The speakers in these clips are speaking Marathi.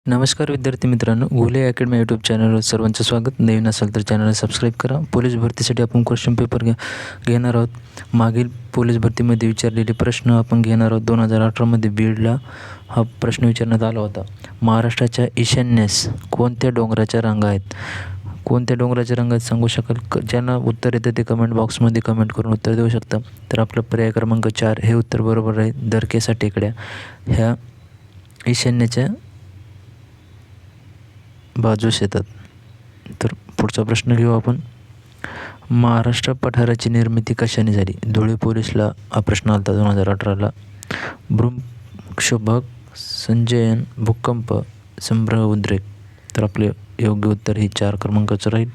नमस्कार विद्यार्थी मित्रांनो, घुले अकॅडमी यूट्यूब चॅनलवर सर्वांचं स्वागत. नवीन असेल तर चॅनलला सबस्क्राईब करा. पोलीस भरतीसाठी आपण क्वेश्चन पेपर घेणार आहोत. मागील पोलीस भरतीमध्ये विचारलेले प्रश्न आपण घेणार आहोत. 2018मध्ये बीडला हा प्रश्न विचारण्यात आला होता. महाराष्ट्राच्या ईशान्येस कोणत्या डोंगराच्या रांगा आहेत? कोणत्या डोंगराच्या रांगा आहेत सांगू शकाल? ज्यांना उत्तर येतं ते कमेंट बॉक्समध्ये कमेंट करून उत्तर देऊ शकता. तर आपलं पर्याय क्रमांक 4 हे उत्तर बरोबर आहे. दरकेसा टेकड्या ह्या ईशान्येच्या बाजूस येतात. तर पुढचा प्रश्न घेऊ आपण. महाराष्ट्र पठाराची निर्मिती कशाने झाली? धुळे पोलीसला हा प्रश्न आला 2018ला. भूकंप, संचयन, भूकंप, उद्रेक. तर आपले योग्य उत्तर हे 4 क्रमांकाचं राहील.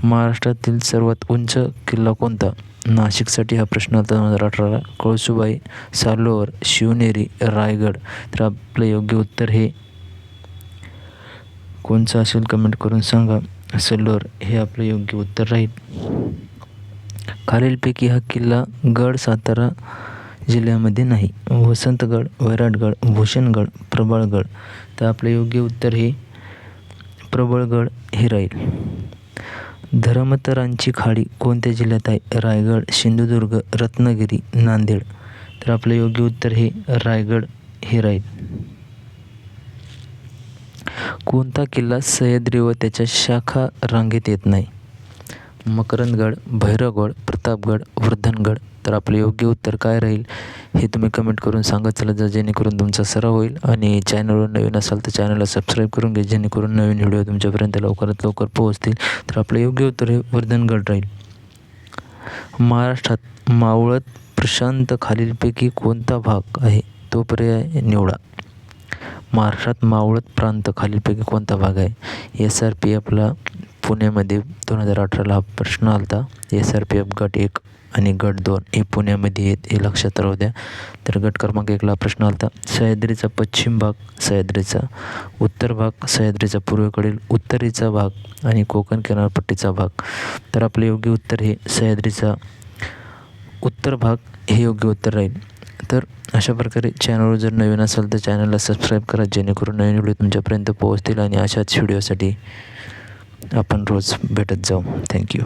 महाराष्ट्रातील सर्वात उंच किल्ला कोणता? नाशिकसाठी हा प्रश्न आला 2018ला. कळसुबाई, सालोर, शिवनेरी, रायगड. तर आपलं योग्य उत्तर हे कोणचं असेल कमेंट करून सांगा. सल्लोर हे आपलं योग्य उत्तर राहील. खालीलपैकी हा किल्ला गड सातारा जिल्ह्यामध्ये नाही. वसंतगड, वैराटगड, भूषणगड, प्रबळगड. तर आपलं योग्य उत्तर हे प्रबळगड हे राहील. धर्मांतरांची खाडी कोणत्या जिल्ह्यात आहे? रायगड, सिंधुदुर्ग, रत्नागिरी, नांदेड. तर आपलं योग्य उत्तर हे रायगड हे राहील. कोणता किल्ला सह्याद्री व त्याच्या शाखा रांगेत येत नाही? मकरंदगड, भैरवगड, प्रतापगड, वर्धनगड. तर आपलं योग्य उत्तर काय राहील हे तुम्ही कमेंट करून सांगत चला, जेणेकरून तुमचा सराव होईल. आणि चॅनलवर नवीन असाल तर चॅनलला सबस्क्राईब करून घ्या, जेणेकरून नवीन व्हिडिओ तुमच्यापर्यंत लवकरात लवकर पोहोचतील. तर आपलं योग्य उत्तर हे वर्धनगड राहील. महाराष्ट्रात मावळत प्रशांत खालीलपैकी कोणता भाग आहे? तो पर्याय निवडा. महाराष्ट्रात मावळत प्रांत खालीलपैकी कोणता भाग आहे? SRPFला पुण्यामध्ये 2018ला हा प्रश्न आला होता. SRPF गट 1 आणि गट 2 हे पुण्यामध्ये आहेत, हे लक्षात राहू द्या. तर गट क्रमांक 1ला प्रश्न आला होता. सह्याद्रीचा पश्चिम भाग, सह्याद्रीचा उत्तर भाग, सह्याद्रीचा पूर्वेकडील उत्तरेचा भाग आणि कोकण किनारपट्टीचा भाग. तर आपले योग्य उत्तर हे सह्याद्रीचा उत्तर भाग हे योग्य उत्तर राहील. तर अशा प्रकारे चॅनलवर जर नवीन असाल तर चॅनलला सबस्क्राईब करा, जेणेकरून नवीन व्हिडिओ तुमच्यापर्यंत पोहोचतील. आणि अशाच व्हिडिओसाठी आपण रोज भेटत जाऊ. थँक्यू.